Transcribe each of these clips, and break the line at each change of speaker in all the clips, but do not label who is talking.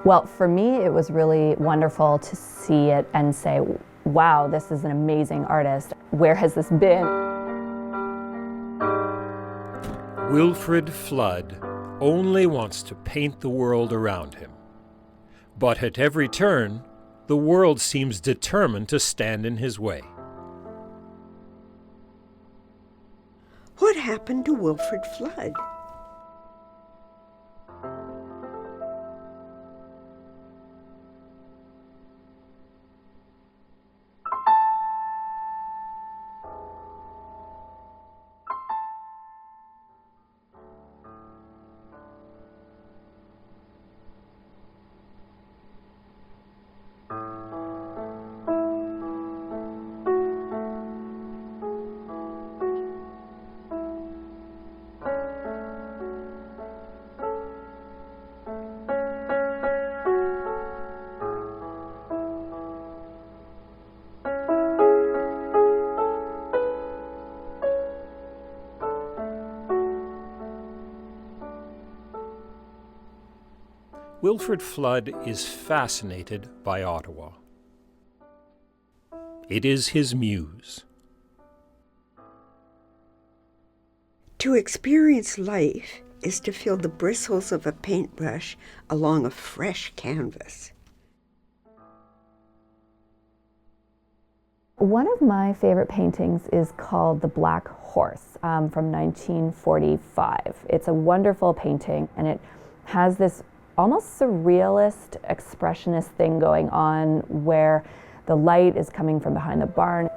Well, for me, it was really wonderful to see it and say, wow, this is an amazing artist. Where has this been?
Wilfrid Flood only wants to paint the world around him. But at every turn, the world seems determined to stand in his way.
What happened to Wilfrid Flood?
Wilfrid Flood is fascinated by Ottawa. It is his muse.
To experience life is to feel the bristles of a paintbrush along a fresh canvas.
One of my favorite paintings is called The Black Horse from 1945. It's a wonderful painting, and it has this almost surrealist, expressionist thing going on where the light is coming from behind the barn.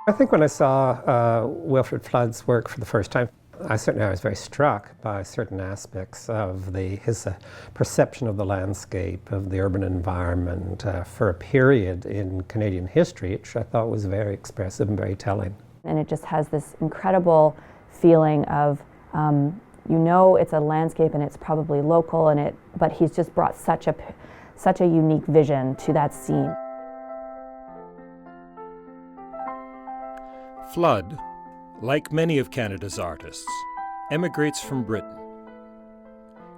I think when I saw Wilfrid Flood's work for the first time, I was very struck by certain aspects of his perception of the landscape, of the urban environment for a period in Canadian history, which I thought was very expressive and very telling.
And it just has this incredible feeling of, it's a landscape and it's probably local, but he's just brought such a unique vision to that scene.
Flood, like many of Canada's artists, emigrates from Britain.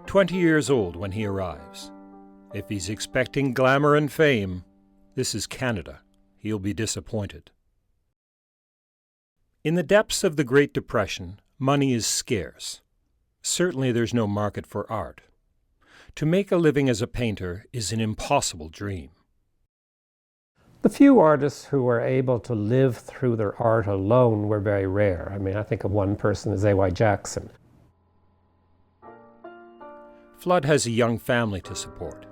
20 years old when he arrives. If he's expecting glamour and fame, this is Canada. He'll be disappointed. In the depths of the Great Depression, money is scarce. Certainly there's no market for art. To make a living as a painter is an impossible dream.
The few artists who were able to live through their art alone were very rare. I mean, I think of one person as A.Y. Jackson.
Flood has a young family to support.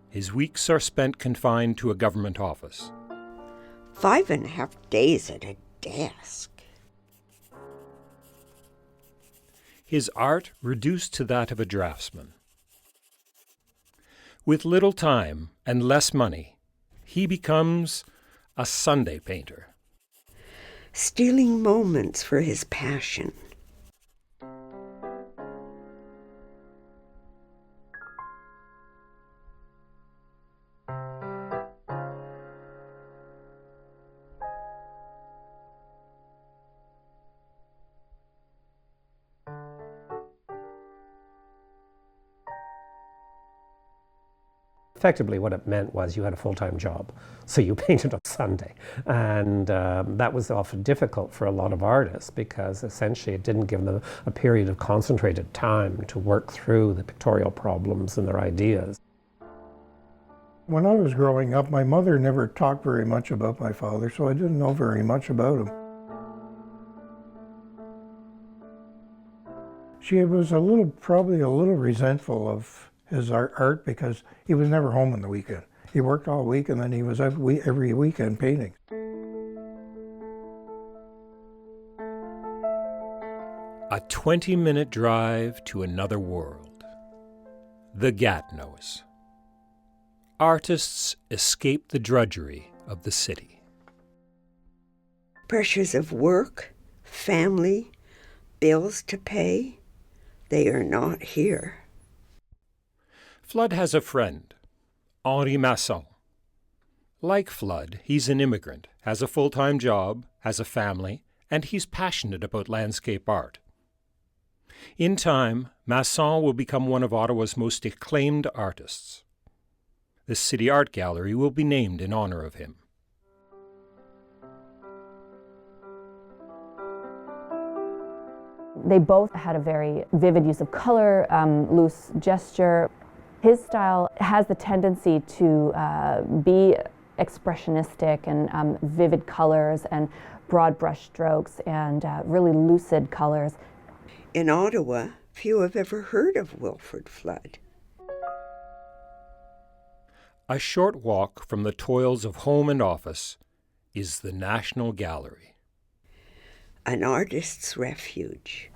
His weeks are spent confined to a government office.
5.5 days at a desk.
His art reduced to that of a draftsman. With little time and less money, he becomes a Sunday painter.
Stealing moments for his passion.
Effectively, what it meant was you had a full-time job, so you painted on Sunday. And that was often difficult for a lot of artists because essentially it didn't give them a period of concentrated time to work through the pictorial problems and their ideas.
When I was growing up, my mother never talked very much about my father, so I didn't know very much about him. She was probably a little resentful of his art because he was never home on the weekend. He worked all week and then he was every weekend painting.
A 20-minute drive to another world. The Gatineaus. Artists escape the drudgery of the city.
Pressures of work, family, bills to pay, they are not here.
Flood has a friend, Henri Masson. Like Flood, he's an immigrant, has a full-time job, has a family, and he's passionate about landscape art. In time, Masson will become one of Ottawa's most acclaimed artists. The City Art Gallery will be named in honor of him.
They both had a very vivid use of color, loose gesture. His style has the tendency to be expressionistic and vivid colors and broad brush strokes and really lucid colors.
In Ottawa, few have ever heard of Wilfrid Flood.
A short walk from the toils of home and office is the National Gallery.
An artist's refuge.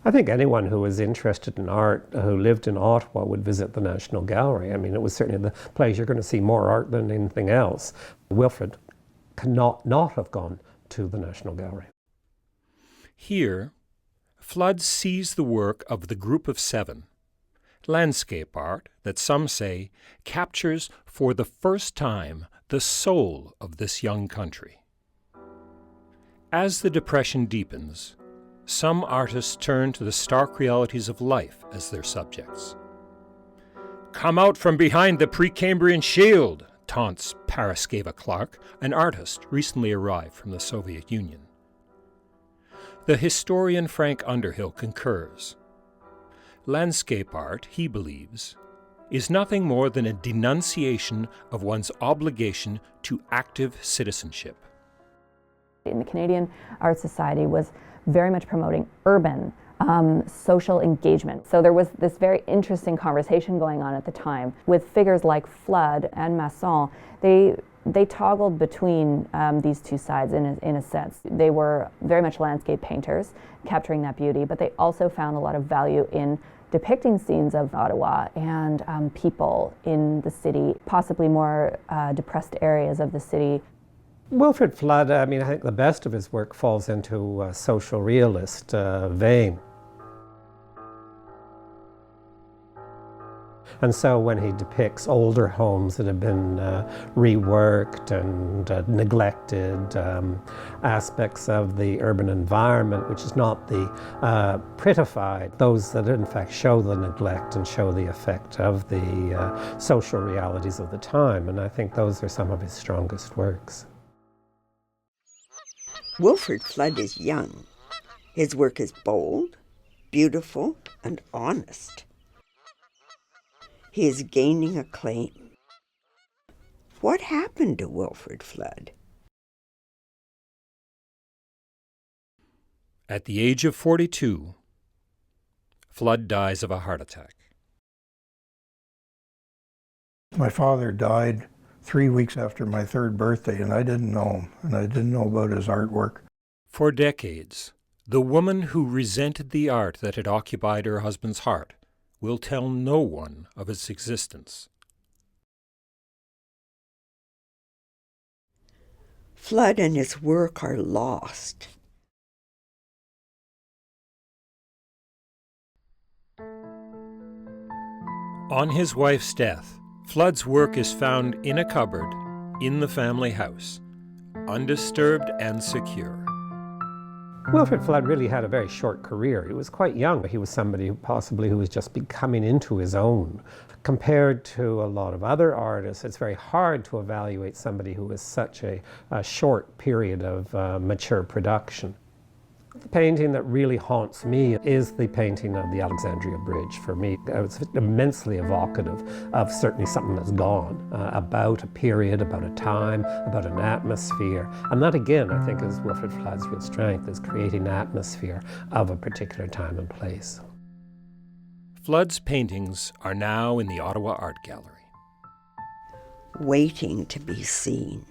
I think anyone who was interested in art, who lived in Ottawa, would visit the National Gallery. I mean, it was certainly the place you're going to see more art than anything else. Wilfrid cannot not have gone to the National Gallery.
Here, Flood sees the work of the Group of Seven, landscape art that some say captures for the first time the soul of this young country. As the Depression deepens, some artists turn to the stark realities of life as their subjects. "Come out from behind the Precambrian shield," taunts Paraskeva Clark, an artist recently arrived from the Soviet Union. The historian Frank Underhill concurs. Landscape art, he believes, is nothing more than a denunciation of one's obligation to active citizenship.
The Canadian Art Society was very much promoting urban social engagement. So there was this very interesting conversation going on at the time with figures like Flood and Masson. They toggled between these two sides in a sense. They were very much landscape painters, capturing that beauty, but they also found a lot of value in depicting scenes of Ottawa and people in the city, possibly more depressed areas of the city.
Wilfrid Flood, I mean, I think the best of his work falls into a social realist vein. And so when he depicts older homes that have been reworked and neglected, aspects of the urban environment, which is not the prettified, those that in fact show the neglect and show the effect of the social realities of the time. And I think those are some of his strongest works.
Wilfrid Flood is young. His work is bold, beautiful, and honest. He is gaining acclaim. What happened to Wilfrid Flood?
At the age of 42, Flood dies of a heart attack.
My father died 3 weeks after my 3rd birthday, and I didn't know him, and I didn't know about his artwork.
For decades, the woman who resented the art that had occupied her husband's heart will tell no one of its existence.
Flood and his work are lost.
On his wife's death, Flood's work is found in a cupboard in the family house, undisturbed and secure.
Wilfrid Flood really had a very short career. He was quite young. He was somebody who was just coming into his own. Compared to a lot of other artists, it's very hard to evaluate somebody who was such a short period of mature production. The painting that really haunts me is the painting of the Alexandria Bridge. For me, it's immensely evocative of certainly something that's gone, about a period, about a time, about an atmosphere. And that again, I think, is Wilfrid Flood's real strength, is creating an atmosphere of a particular time and place.
Flood's paintings are now in the Ottawa Art Gallery.
Waiting to be seen.